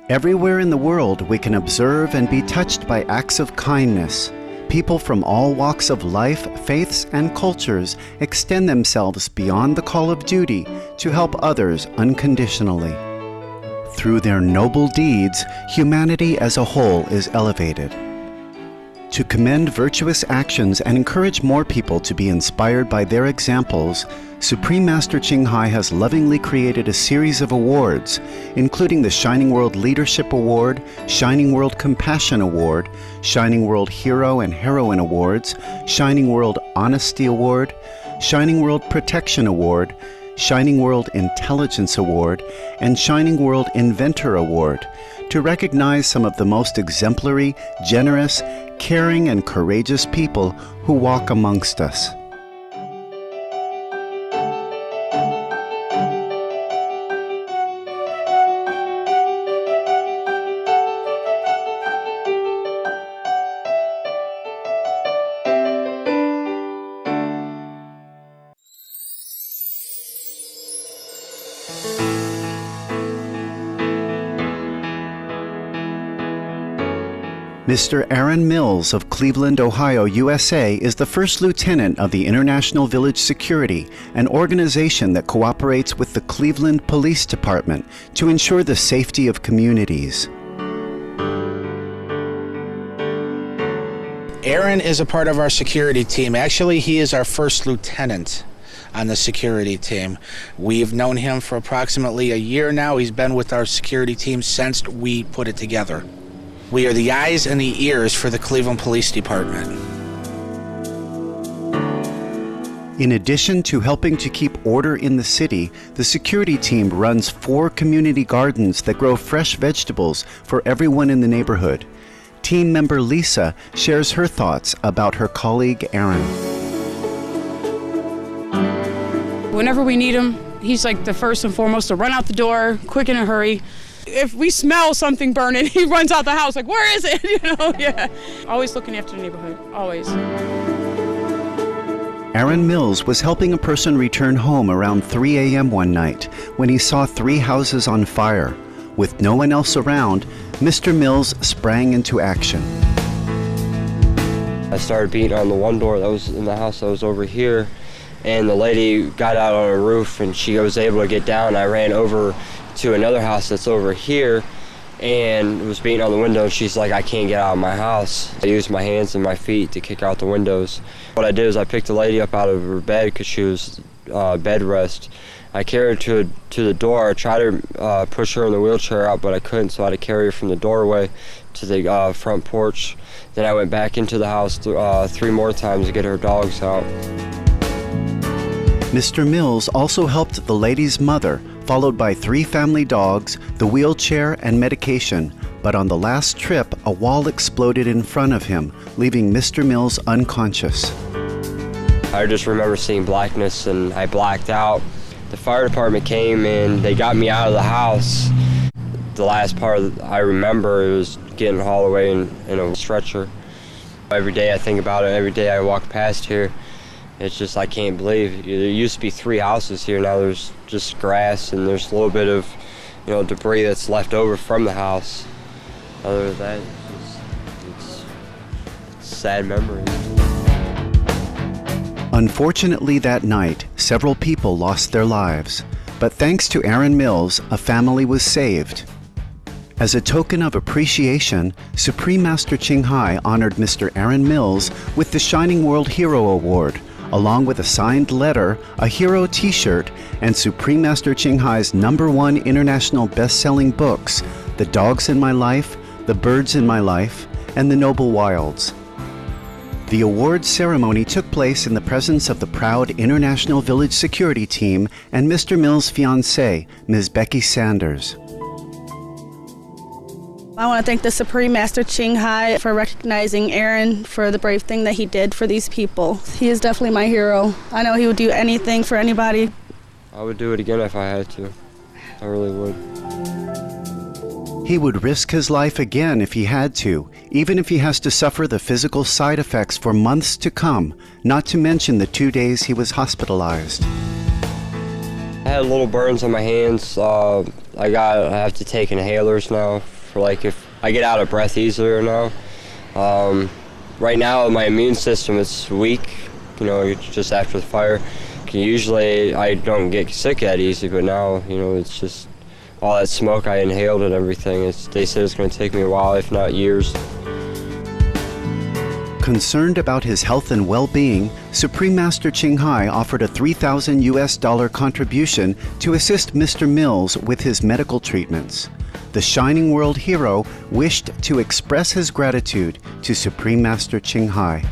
Everywhere in the world, we can observe and be touched by acts of kindness. People from all walks of life, faiths, and cultures extend themselves beyond the call of duty to help others unconditionally. Through their noble deeds, humanity as a whole is elevated. To commend virtuous actions and encourage more people to be inspired by their examples, Supreme Master Ching Hai has lovingly created a series of awards, including the Shining World Leadership Award, Shining World Compassion Award, Shining World Hero and Heroine Awards, Shining World Honesty Award, Shining World Protection Award, Shining World Intelligence Award, and Shining World Inventor Award, to recognize some of the most exemplary, generous, caring, and courageous people who walk amongst us. Mr. Aaron Mills of Cleveland, Ohio, USA is the first lieutenant of the International Village Security, an organization that cooperates with the Cleveland Police Department to ensure the safety of communities. Aaron is a part of our security team. Actually, he is our first lieutenant on the security team. We've known him for approximately a year now. He's been with our security team since we put it together. We are the eyes and the ears for the Cleveland Police Department. In addition to helping to keep order in the city, the security team runs 4 community gardens that grow fresh vegetables for everyone in the neighborhood. Team member Lisa shares her thoughts about her colleague Aaron. Whenever we need him, he's like the first and foremost to run out the door, quick in a hurry. If we smell something burning, he runs out the house like, where is it? Yeah. Always looking after the neighborhood, always. Aaron Mills was helping a person return home around 3 a.m. one night when he saw 3 houses on fire. With no one else around, Mr. Mills sprang into action. I started beating on the one door that was in the house that was over here, and the lady got out on a roof and she was able to get down. I ran over to another house that's over here and was beating on the window, and she's like, I can't get out of my house. I used my hands and my feet to kick out the windows. What I did is I picked the lady up out of her bed because she was bed rest. I carried her to the door. I tried to push her in the wheelchair out, but I couldn't, so I had to carry her from the doorway to the front porch. Then I went back into the house 3 more times to get her dogs out. Mr. Mills also helped the lady's mother, followed by 3 family dogs, the wheelchair, and medication. But on the last trip, a wall exploded in front of him, leaving Mr. Mills unconscious. I just remember seeing blackness and I blacked out. The fire department came and they got me out of the house. The last part I remember was getting hauled away in a stretcher. Every day I think about it, every day I walk past here. It's just, I can't believe. There used to be 3 houses here, now there's just grass and there's a little bit of, debris that's left over from the house. Other than that, it's sad memories. Unfortunately, that night, several people lost their lives. But thanks to Aaron Mills, a family was saved. As a token of appreciation, Supreme Master Ching Hai honored Mr. Aaron Mills with the Shining World Hero Award, along with a signed letter, a hero t-shirt, and Supreme Master Ching Hai's #1 international best-selling books, The Dogs in My Life, The Birds in My Life, and The Noble Wilds. The awards ceremony took place in the presence of the proud International Village Security Team and Mr. Mills' fiancée, Ms. Becky Sanders. I want to thank the Supreme Master Ching Hai for recognizing Aaron for the brave thing that he did for these people. He is definitely my hero. I know he would do anything for anybody. I would do it again if I had to. I really would. He would risk his life again if he had to, even if he has to suffer the physical side effects for months to come, not to mention the 2 days he was hospitalized. I had little burns on my hands. I have to take inhalers now for like if I get out of breath easier now. Right now my immune system is weak, you know, just after the fire. Usually I don't get sick that easy, but now, you know, it's just all that smoke I inhaled and everything. They said it's going to take me a while, if not years. Concerned about his health and well-being, Supreme Master Ching Hai offered a $3,000 contribution to assist Mr. Mills with his medical treatments. The Shining World hero wished to express his gratitude to Supreme Master Ching Hai.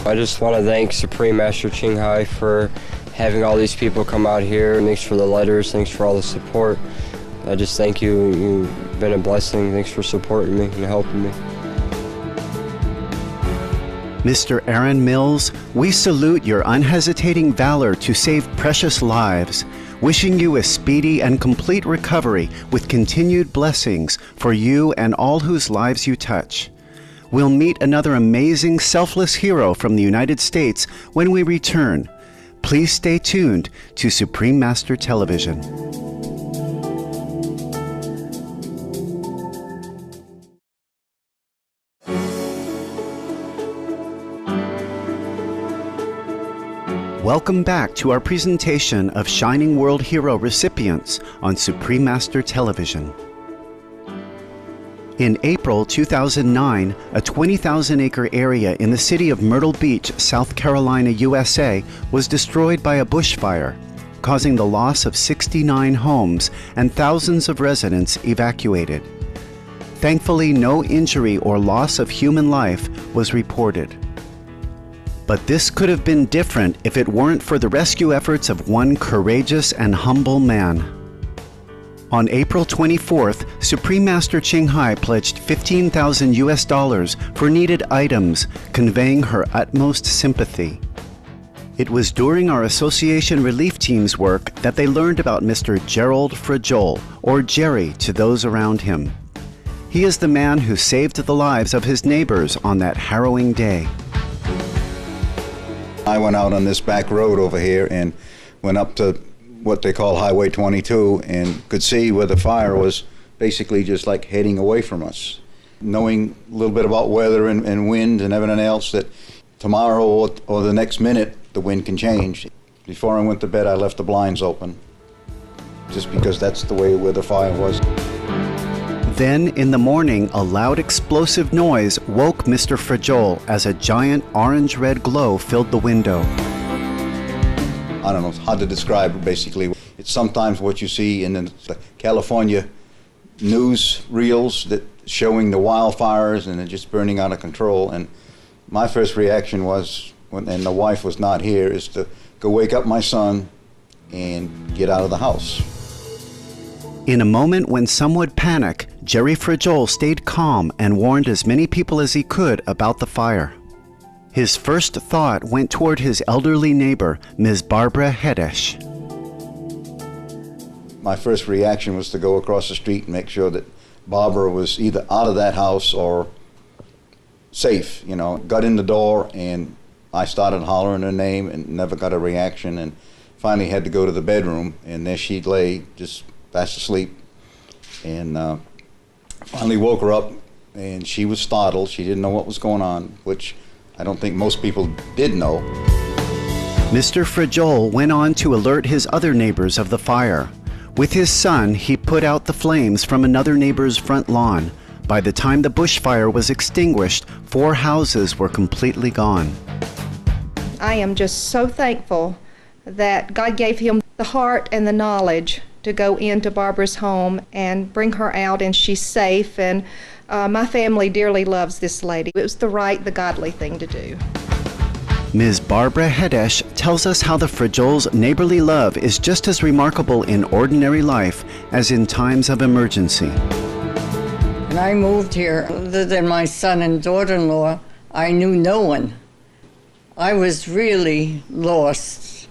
I just want to thank Supreme Master Ching Hai for having all these people come out here. Thanks for the letters, thanks for all the support. I just thank you. You've been a blessing. Thanks for supporting me and helping me. Mr. Aaron Mills, we salute your unhesitating valor to save precious lives, wishing you a speedy and complete recovery with continued blessings for you and all whose lives you touch. We'll meet another amazing selfless hero from the United States when we return. Please stay tuned to Supreme Master Television. Welcome back to our presentation of Shining World Hero recipients on Supreme Master Television. In April 2009, a 20,000-acre area in the city of Myrtle Beach, South Carolina, USA, was destroyed by a bushfire, causing the loss of 69 homes and thousands of residents evacuated. Thankfully, no injury or loss of human life was reported. But this could have been different if it weren't for the rescue efforts of one courageous and humble man. On April 24th, Supreme Master Ching Hai pledged $15,000 for needed items, conveying her utmost sympathy. It was during our association relief team's work that they learned about Mr. Gerald Fregeolle, or Jerry to those around him. He is the man who saved the lives of his neighbors on that harrowing day. I went out on this back road over here and went up to what they call Highway 22 and could see where the fire was basically just like heading away from us. Knowing a little bit about weather and wind and everything else, that tomorrow or the next minute the wind can change. Before I went to bed I left the blinds open just because that's the way where the fire was. Then, in the morning, a loud explosive noise woke Mr. Fregeolle as a giant orange-red glow filled the window. I don't know how to describe it, basically. It's sometimes what you see in the California news reels that showing the wildfires and it just burning out of control. And my first reaction was, and the wife was not here, is to go wake up my son and get out of the house. In a moment when some would panic, Jerry Fregeolle stayed calm and warned as many people as he could about the fire. His first thought went toward his elderly neighbor, Ms. Barbara Hedesh. My first reaction was to go across the street and make sure that Barbara was either out of that house or safe. You know, got in the door and I started hollering her name and never got a reaction, and finally had to go to the bedroom, and there she lay just fast asleep, and finally woke her up, and she was startled. She didn't know what was going on, which I don't think most people did know. Mr. Fregeolle went on to alert his other neighbors of the fire. With his son, he put out the flames from another neighbor's front lawn. By the time the bushfire was extinguished, 4 houses were completely gone. I am just so thankful that God gave him the heart and the knowledge to go into Barbara's home and bring her out, and she's safe, and my family dearly loves this lady. It was the godly thing to do. Ms. Barbara Hedesh tells us how the Fregolles' neighborly love is just as remarkable in ordinary life as in times of emergency. When I moved here, other than my son and daughter-in-law, I knew no one. I was really lost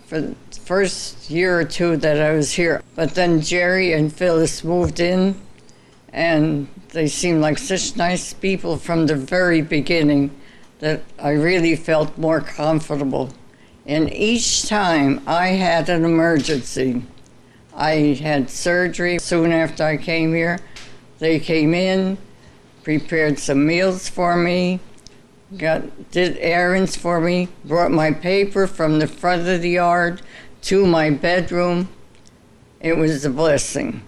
for the first year or two that I was here. But then Jerry and Phyllis moved in, and they seemed like such nice people from the very beginning that I really felt more comfortable. And each time I had an emergency, I had surgery soon after I came here. They came in, prepared some meals for me, did errands for me, brought my paper from the front of the yard to my bedroom. It was a blessing.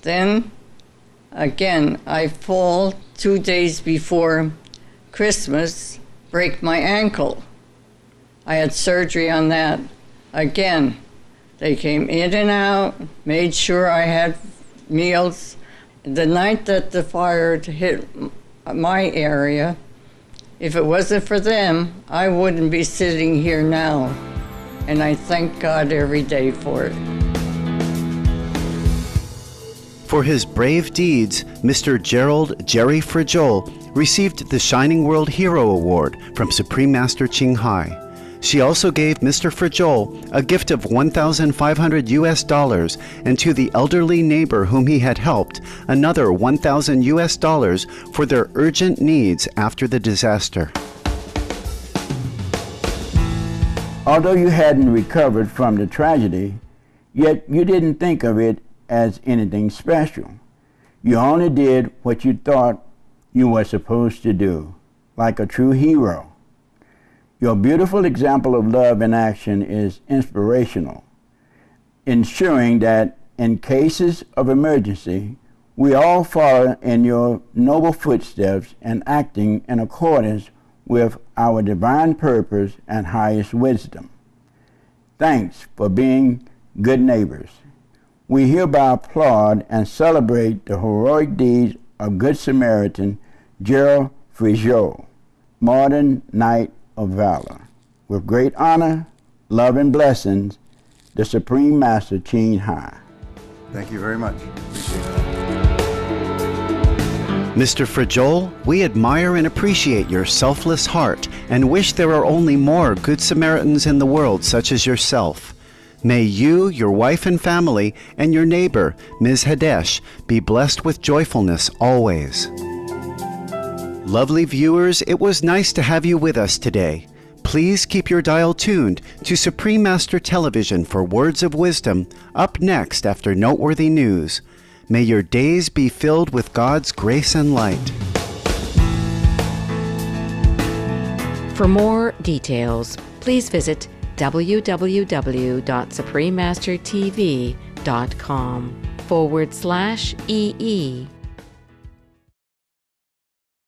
Then, again, I fall 2 days before Christmas, break my ankle. I had surgery on that. Again, they came in and out, made sure I had meals. The night that the fire hit my area, if it wasn't for them, I wouldn't be sitting here now. And I thank God every day for it. For his brave deeds, Mr. Gerald Jerry Fregeolle received the Shining World Hero Award from Supreme Master Ching Hai. She also gave Mr. Fregeolle a gift of $1,500 and to the elderly neighbor whom he had helped, another $1,000 for their urgent needs after the disaster. Although you hadn't recovered from the tragedy, yet you didn't think of it as anything special. You only did what you thought you were supposed to do, like a true hero. Your beautiful example of love in action is inspirational, ensuring that in cases of emergency, we all follow in your noble footsteps and acting in accordance with our divine purpose and highest wisdom. Thanks for being good neighbors. We hereby applaud and celebrate the heroic deeds of Good Samaritan Gerald Fregeolle, modern Knight of Valor. With great honor, love, and blessings, the Supreme Master Ching Hai. Thank you very much. Appreciate that. Mr. Fregeolle, we admire and appreciate your selfless heart and wish there are only more Good Samaritans in the world such as yourself. May you, your wife and family, and your neighbor, Ms. Hadesh, be blessed with joyfulness always. Lovely viewers, it was nice to have you with us today. Please keep your dial tuned to Supreme Master Television for words of wisdom up next after noteworthy news. May your days be filled with God's grace and light. For more details, please visit www.suprememastertv.com/EE